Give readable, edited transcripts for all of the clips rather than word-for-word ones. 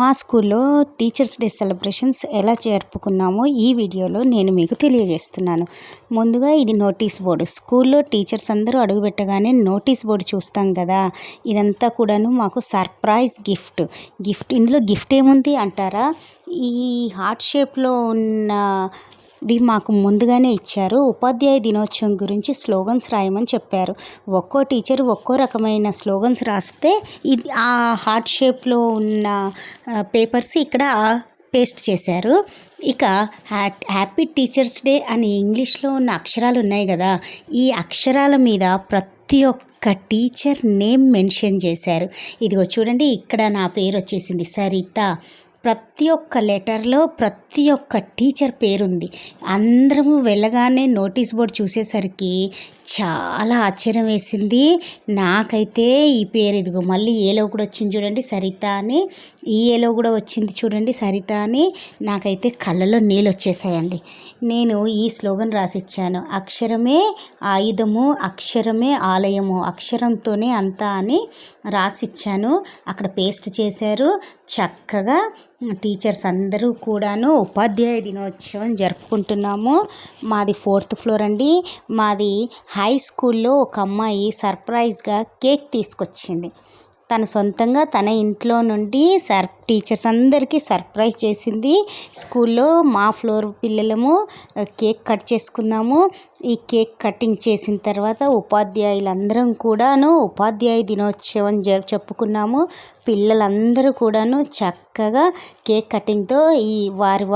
మా స్కూల్లో teachers day celebrations ఎలా జరుపుకున్నామో ఈ వీడియోలో నేను మీకు తెలియజేస్తున్నాను. ముందుగా ఇది నోటీస్ బోర్డు. స్కూల్లో టీచర్స్ అందరూ అడుగుపెట్టగానే నోటీస్ బోర్డు చూస్తాం కదా, ఇదంతా కూడాను మాకు సర్ప్రైజ్ గిఫ్ట్. ఇందులో గిఫ్ట్ ఏముంది అంటారా, ఈ హార్ట్ షేప్లో ఉన్నవి మాకు ముందుగానే ఇచ్చారు. ఉపాధ్యాయ దినోత్సవం గురించి స్లోగన్స్ రాయమని చెప్పారు. ఒక్కో టీచర్ ఒక్కో రకమైన స్లోగన్స్ రాస్తే ఇది ఆ హార్ట్ షేప్లో ఉన్న పేపర్స్ ఇక్కడ పేస్ట్ చేశారు. ఇక హ్యాపీ టీచర్స్ డే అని ఇంగ్లీష్లో ఉన్న అక్షరాలు ఉన్నాయి కదా, ఈ అక్షరాల మీద ప్రతి ఒక్క టీచర్ నేమ్ మెన్షన్ చేశారు. ఇదిగో చూడండి, ఇక్కడ నా పేరు వచ్చేసింది సరిత. ప్రతి ఒక్క లెటర్లో ప్రతి ఒక్క టీచర్ పేరుంది. అందరము వెళ్ళగానే నోటీస్ బోర్డు చూసేసరికి చాలా ఆశ్చర్యం వేసింది. నాకైతే ఈ పేరు ఇదిగో మళ్ళీ ఏలో కూడా వచ్చింది చూడండి సరిత అని, ఈ ఏలో కూడా వచ్చింది చూడండి సరిత అని. నాకైతే కళ్ళలో నీళ్ళు వచ్చేసాయండి. నేను ఈ స్లోగన్ రాసిచ్చాను, అక్షరమే ఆయుధము, అక్షరమే ఆలయము, అక్షరంతోనే అంతా అని రాసిచ్చాను. అక్కడ పేస్ట్ చేశారు. చక్కగా టీచర్స్ అందరూ కూడాను ఉపాధ్యాయ దినోత్సవం జరుపుకుంటున్నాము. మాది 4th ఫ్లోర్ అండి. మాది హై స్కూల్లో ఒక అమ్మాయి సర్ప్రైజ్గా కేక్ తీసుకొచ్చింది. తను సొంతంగా తన ఇంట్లో నుండి టీచర్స్ అందరికీ సర్ప్రైజ్ చేసింది. స్కూల్లో మా ఫ్లోర్ పిల్లలము కేక్ కట్ చేసుకున్నాము. ఈ కేక్ కటింగ్ చేసిన తర్వాత ఉపాధ్యాయులందరం కూడాను ఉపాధ్యాయ దినోత్సవం చెప్పుకున్నాము. పిల్లలందరూ కూడాను చక్కగా కేక్ కటింగ్తో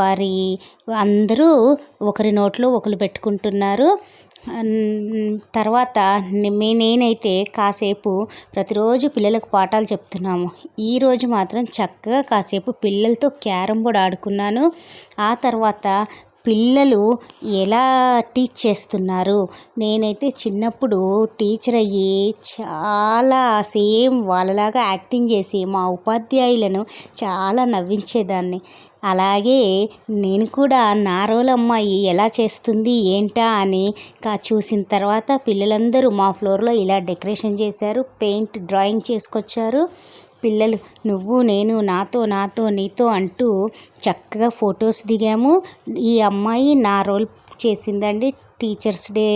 వారి అందరూ ఒకరి నోట్లో ఒకరు పెట్టుకుంటున్నారు. తర్వాత నేనైతే కాసేపు ప్రతిరోజు పిల్లలకు పాఠాలు చెప్తున్నాము. ఈరోజు మాత్రం చక్కగా కాసేపు పిల్లలతో క్యారమ్ బోర్డ్ ఆడుకున్నాను. ఆ తర్వాత పిల్లలు ఎలా టీచ్ చేస్తున్నారు, నేనైతే చిన్నప్పుడు టీచర్ అయ్యి చాలా సేమ్ వాళ్ళలాగా యాక్టింగ్ చేసి మా ఉపాధ్యాయులను చాలా నవ్వించేదాన్ని. అలాగే నేను కూడా నా రోల్ అమ్మాయి ఎలా చేస్తుంది ఏంటా అని చూసిన తర్వాత పిల్లలందరూ మా ఫ్లోర్లో ఇలా డెకరేషన్ చేశారు, పెయింట్ డ్రాయింగ్ చేసుకొచ్చారు. పిల్లలు నువ్వు నేను నాతో నీతో అంటూ చక్కగా ఫొటోస్ దిగాము. ఈ అమ్మాయి నా రోల్ చేసిందండి. టీచర్స్ డే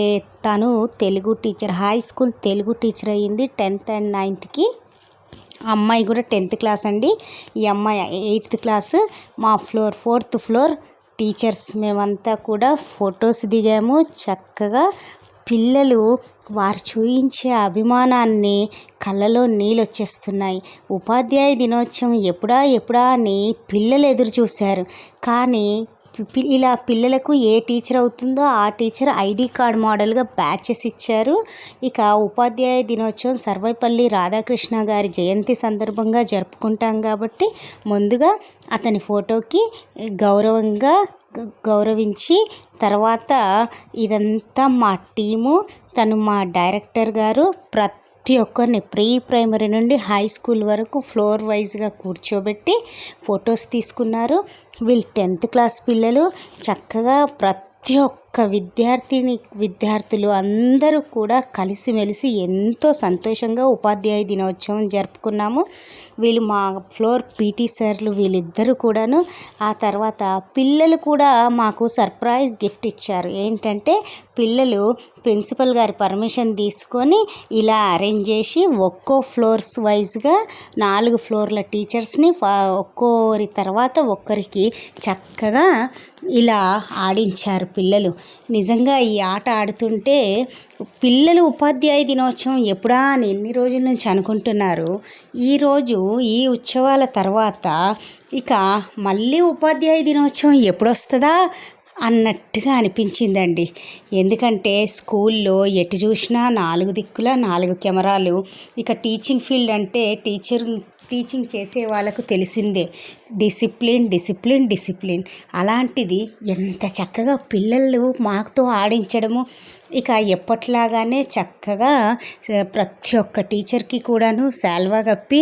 తను Telugu teacher, high school Telugu teacher అయ్యింది 10th and 9th. అమ్మాయి కూడా 10th క్లాస్ అండి. ఈ అమ్మాయి 8th క్లాసు. మా ఫ్లోర్ 4th ఫ్లోర్ టీచర్స్ మేమంతా కూడా ఫొటోస్ దిగాము. చక్కగా పిల్లలు వారు చూయించే అభిమానాన్ని కళ్ళలో నీళ్ళు వచ్చేస్తున్నాయి. ఉపాధ్యాయ దినోత్సవం ఎప్పుడా అని పిల్లలు ఎదురు చూశారు. కానీ ఇలా పిల్లలకు ఏ టీచర్ అవుతుందో ఆ టీచర్ ఐడి కార్డ్ మోడల్గా బ్యాచెస్ ఇచ్చారు. ఇక ఉపాధ్యాయ దినోత్సవం సర్వేపల్లి రాధాకృష్ణ గారి జయంతి సందర్భంగా జరుపుకుంటాం కాబట్టి ముందుగా అతని ఫోటోకి గౌరవించి తర్వాత ఇదంతా మా టీము, తను మా డైరెక్టర్ గారు ప్రతి ఒక్కరిని ప్రైమరీ నుండి హై స్కూల్ వరకు ఫ్లోర్ వైజ్గా కూర్చోబెట్టి ఫొటోస్ తీసుకున్నారు. వీళ్ళు 10th క్లాస్ పిల్లలు. చక్కగా ప్రతి ఒక్క విద్యార్థులు అందరూ కూడా కలిసిమెలిసి ఎంతో సంతోషంగా ఉపాధ్యాయ దినోత్సవం జరుపుకున్నాము. వీళ్ళు మా ఫ్లోర్ పీటీ సార్లు వీళ్ళిద్దరూ కూడాను. ఆ తర్వాత పిల్లలు కూడా మాకు సర్ప్రైజ్ గిఫ్ట్ ఇచ్చారు. ఏంటంటే పిల్లలు ప్రిన్సిపల్ గారి పర్మిషన్ తీసుకొని ఇలా అరేంజ్ చేసి ఒక్కో ఫ్లోర్స్ వైజ్గా 4 ఫ్లోర్ల టీచర్స్ని ఒక్కోరి తర్వాత ఒక్కరికి చక్కగా ఇలా ఆడించారు పిల్లలు. నిజంగా ఈ ఆట ఆడుతుంటే పిల్లలు ఉపాధ్యాయ దినోత్సవం ఎప్పుడా అని ఎన్ని రోజుల నుంచి అనుకుంటున్నారు. ఈరోజు ఈ ఉత్సవాల తర్వాత ఇక మళ్ళీ ఉపాధ్యాయ దినోత్సవం ఎప్పుడొస్తుందా అన్నట్టుగా అనిపించిందండి. ఎందుకంటే స్కూల్లో ఎటు చూసినా 4 దిక్కులా 4 కెమెరాలు. ఇక టీచింగ్ ఫీల్డ్ అంటే టీచింగ్ చేసే వాళ్ళకు తెలిసిందే, డిసిప్లిన్. అలాంటిది ఎంత చక్కగా పిల్లలు మాతో ఆడించడము. ఇక ఎప్పట్లాగానే చక్కగా ప్రతి ఒక్క టీచర్కి కూడాను శాల్వా కప్పి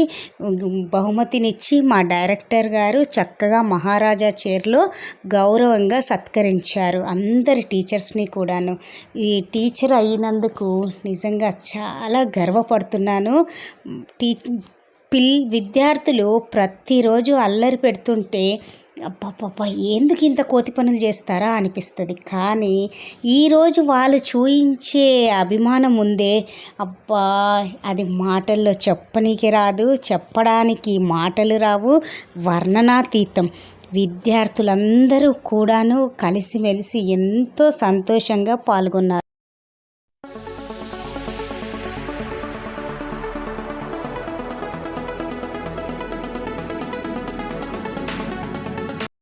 బహుమతినిచ్చి మా డైరెక్టర్ గారు చక్కగా మహారాజా చైర్లో గౌరవంగా సత్కరించారు అందరి టీచర్స్ని కూడాను. ఈ టీచర్ అయినందుకు నిజంగా చాలా గర్వపడుతున్నాను. విద్యార్థులు ప్రతిరోజు అల్లరి పెడుతుంటే అబ్బబ్బబ్బా ఎందుకు ఇంత కోతి పనులు చేస్తారా అనిపిస్తుంది. కానీ ఈరోజు వాళ్ళు చూయించే అభిమానం ఉందే, అబ్బా అది మాటల్లో చెప్పనీకి రాదు, చెప్పడానికి మాటలు రావు, వర్ణనాతీతం. విద్యార్థులందరూ కూడాను కలిసిమెలిసి ఎంతో సంతోషంగా పాల్గొన్నారు.